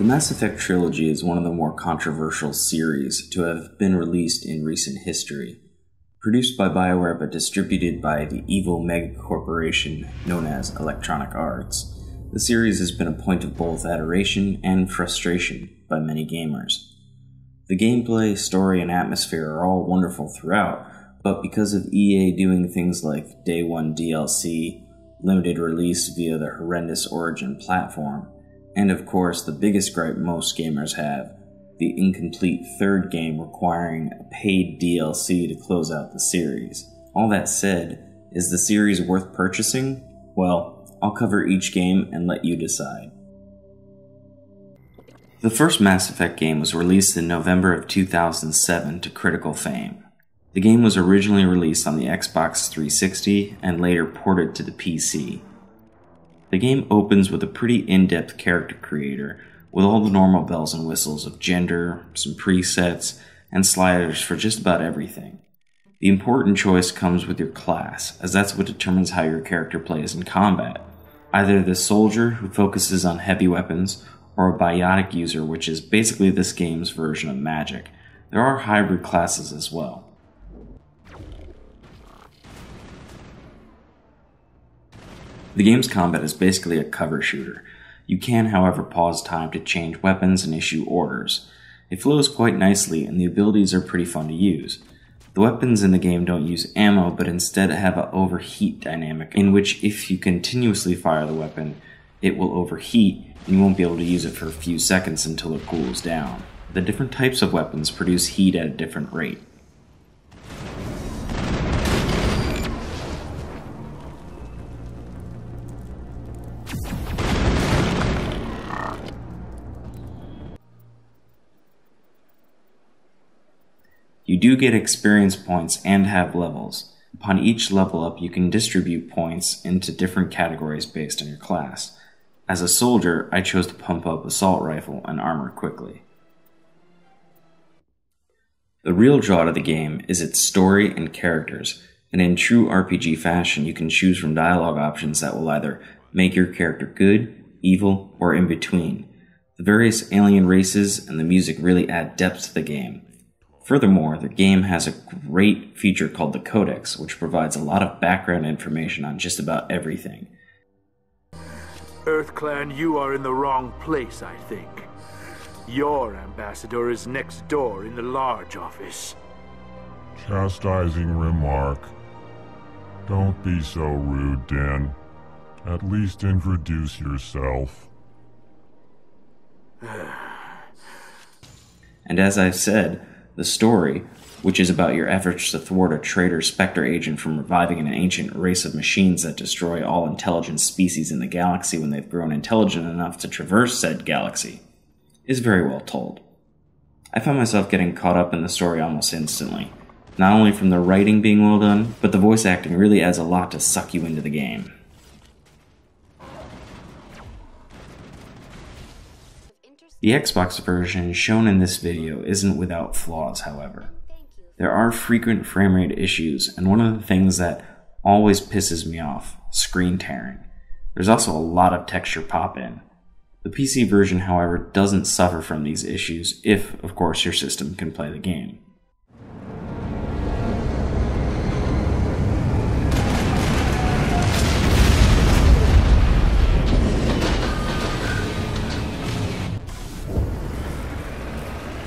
Mass Effect Trilogy is one of the more controversial series to have been released in recent history. Produced by BioWare but distributed by the evil megacorporation known as Electronic Arts, the series has been a point of both adoration and frustration by many gamers. The gameplay, story, and atmosphere are all wonderful throughout, but because of EA doing things like Day 1 DLC, limited release via the horrendous Origin platform, and of course the biggest gripe most gamers have, the incomplete third game requiring a paid DLC to close out the series. All that said, is the series worth purchasing? Well, I'll cover each game and let you decide. The first Mass Effect game was released in November of 2007 to critical fame. The game was originally released on the Xbox 360 and later ported to the PC. The game opens with a pretty in-depth character creator with all the normal bells and whistles of gender, some presets, and sliders for just about everything. The important choice comes with your class, as that's what determines how your character plays in combat. Either the soldier, who focuses on heavy weapons, or a biotic user, which is basically this game's version of magic. There are hybrid classes as well. The game's combat is basically a cover shooter. You can, however, pause time to change weapons and issue orders. It flows quite nicely, and the abilities are pretty fun to use. The weapons in the game don't use ammo, but instead have an overheat dynamic, in which if you continuously fire the weapon, it will overheat, and you won't be able to use it for a few seconds until it cools down. The different types of weapons produce heat at a different rate. You do get experience points and have levels. Upon each level up, you can distribute points into different categories based on your class. As a soldier, I chose to pump up assault rifle and armor quickly. The real draw to the game is its story and characters, and in true RPG fashion, you can choose from dialogue options that will either make your character good, evil, or in between. The various alien races and the music really add depth to the game. Furthermore, the game has a great feature called the Codex, which provides a lot of background information on just about everything. EarthClan, you are in the wrong place, I think. Your ambassador is next door in the large office. Chastising remark. Don't be so rude, Den. At least introduce yourself. And as I've said, the story, which is about your efforts to thwart a traitor Spectre agent from reviving an ancient race of machines that destroy all intelligent species in the galaxy when they've grown intelligent enough to traverse said galaxy, is very well told. I found myself getting caught up in the story almost instantly, not only from the writing being well done, but the voice acting really adds a lot to suck you into the game. The Xbox version shown in this video isn't without flaws, however. There are frequent frame rate issues, and one of the things that always pisses me off, screen tearing. There's also a lot of texture pop-in. The PC version, however, doesn't suffer from these issues if, of course, your system can play the game.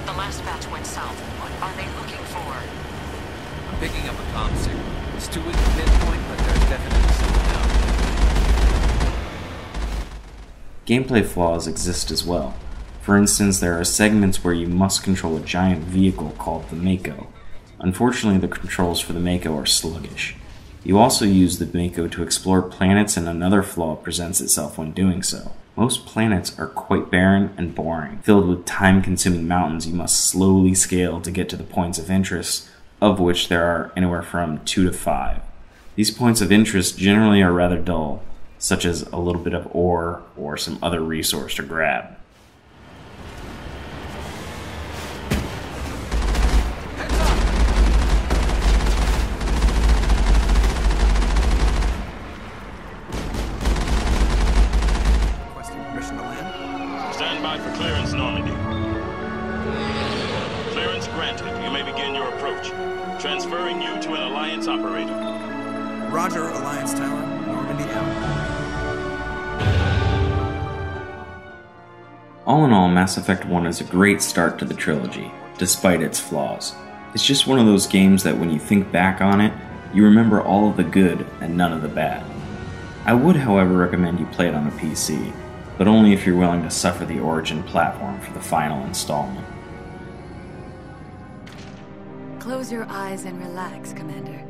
The last batch went south. What are they looking for? I'm picking up a comm signal. It's too weak to pinpoint, but there's definitely something out. Gameplay flaws exist as well. For instance, there are segments where you must control a giant vehicle called the Mako. Unfortunately, the controls for the Mako are sluggish. You also use the Mako to explore planets, and another flaw presents itself when doing so. Most planets are quite barren and boring, filled with time-consuming mountains you must slowly scale to get to the points of interest, of which there are anywhere from 2 to 5. These points of interest generally are rather dull, such as a little bit of ore or some other resource to grab. Stand by for clearance Transferring you to an Alliance operator. Roger, Alliance Tower. Normandy out. All in all, Mass Effect 1 is a great start to the trilogy, despite its flaws. It's just one of those games that when you think back on it, you remember all of the good and none of the bad. I would, however, recommend you play it on a PC, but only if you're willing to suffer the Origin platform for the final installment. Close your eyes and relax, Commander.